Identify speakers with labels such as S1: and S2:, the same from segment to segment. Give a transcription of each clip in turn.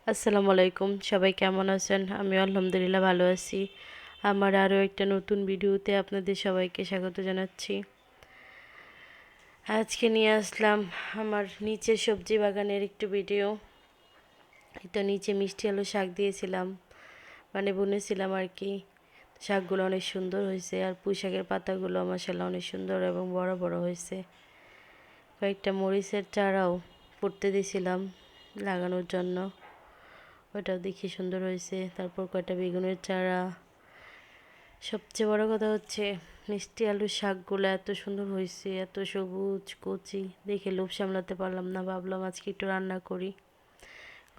S1: আসসালামু আলাইকুম, সবাই কেমন আছেন? আমি আলহামদুলিল্লাহ ভালো আছি। আমার আরও একটা নতুন ভিডিওতে আপনাদের সবাইকে স্বাগত জানাচ্ছি। আজকে নিয়ে আসলাম আমার নিচের সবজি বাগানের একটু ভিডিও। এটা নিচে মিষ্টি আলু শাক দিয়েছিলাম, মানে বুনেছিলাম আর কি। শাকগুলো অনেক সুন্দর হয়েছে, আর পুঁই শাকের পাতাগুলো মাশাআল্লাহ অনেক সুন্দর এবং বড় বড় হয়েছে। কয়েকটা মরিচের চারাও পুঁততে দিয়েছিলাম লাগানোর জন্য, ওটাও দেখি সুন্দর হয়েছে। তারপর কয়টা বেগুনের চারা। সবচেয়ে বড় কথা হচ্ছে মিষ্টি আলুর শাকগুলো এত সুন্দর হয়েছে, এত সবুজ কচি, দেখে লোভ সামলাতে পারলাম না। ভাবলাম আজকে একটু রান্না করি।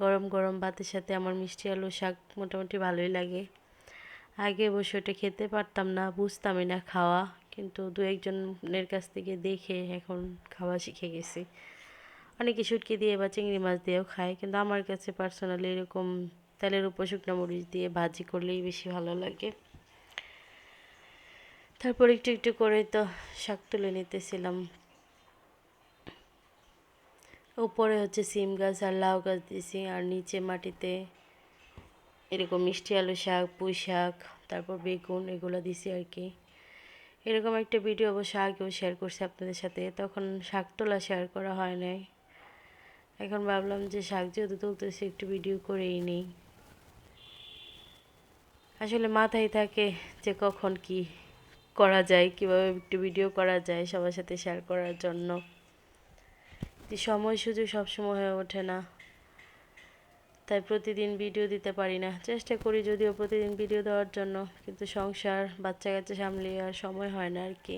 S1: গরম গরম ভাতের সাথে আমার মিষ্টি আলুর শাক মোটামুটি ভালোই লাগে। আগে অবশ্য ওটা খেতে পারতাম না, বুঝতামই না খাওয়া, কিন্তু দু একজনের কাছ থেকে দেখে এখন খাওয়া শিখে গেছি। অনেকে শুটকি দিয়ে বা চিংড়ি মাছ দিয়েও খায়, কিন্তু আমার কাছে পার্সোনালি এরকম তেলের উপর শুকনো মরিচ দিয়ে ভাজি করলেই বেশি ভালো লাগে। তারপর একটু একটু করে তো শাক তুলে নিতেছিলাম। উপরে হচ্ছে সিম গাছ আর লাউ গাছ দিয়েছি, আর নিচে মাটিতে এরকম মিষ্টি আলু শাক, পুঁই শাক, তারপর বেগুন এগুলো দিছি আর কি। এরকম একটা ভিডিও অবশ্য আগেও শেয়ার করছি আপনাদের সাথে, তখন শাক তোলা শেয়ার করা হয় নাই। এখন ভাবলাম যে শাক যেহেতু তুলতেছি একটু ভিডিও করেই নিই। আসলে মাথায় থাকে যে কখন কি করা যায়, কিভাবে একটু ভিডিও করা যায় সবার সাথে শেয়ার করার জন্য। সময় সুযোগ সবসময় হয়ে ওঠে না, তাই প্রতিদিন ভিডিও দিতে পারি না। চেষ্টা করি যদিও প্রতিদিন ভিডিও দেওয়ার জন্য, কিন্তু সংসার বাচ্চা কাচ্চা সামলিয়ে আর সময় হয় না আর কি।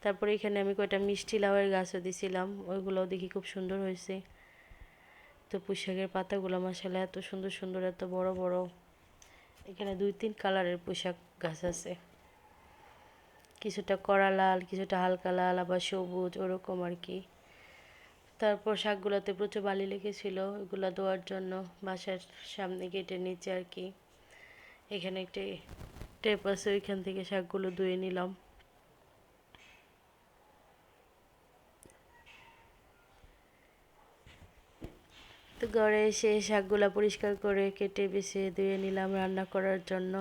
S1: তারপরে এখানে আমি কয়টা মিষ্টি লাউয়ের গাছও দিছিলাম, ওইগুলোও দেখি খুব সুন্দর হয়েছে। তো পুঁই শাকের পাতাগুলো মাশাআল্লাহ এত সুন্দর সুন্দর, এত বড় বড়। এখানে 2-3 কালারের পুঁই শাক গাছ আছে, কিছুটা কড়া লাল, কিছুটা হালকা লাল, আবার সবুজ, ওরকম আর কি। তারপর শাকগুলোতে প্রচুর বালি লেগেছিল, ওগুলো ধোয়ার জন্য বাসার সামনে গেটের নিচে আর কি এখানে একটি টেপ আছে, ওইখান থেকে শাকগুলো ধুয়ে নিলাম। তো ঘরে এসে শাকগুলো পরিষ্কার করে কেটে বেছে ধুয়ে নিলাম রান্না করার জন্য।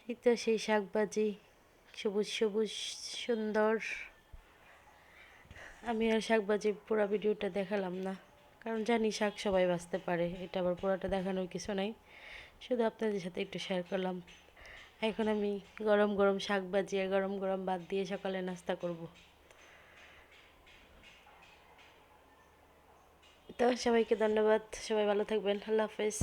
S1: এই তো সেই শাকভাজি, সবুজ সবুজ সুন্দর। আমি আর শাকভাজির পুরো ভিডিওটা দেখালাম না, কারণ জানি শাক সবাই বাঁচতে পারে, এটা আবার পুরোটা দেখানোর কিছু নাই, শুধু আপনাদের সাথে একটু শেয়ার করলাম। এখন আমি গরম গরম শাক ভাজি আর গরম গরম ভাত দিয়ে সকালে নাস্তা করব। তো সবাইকে ধন্যবাদ, সবাই ভালো থাকবেন, আল্লাহ হাফেজ।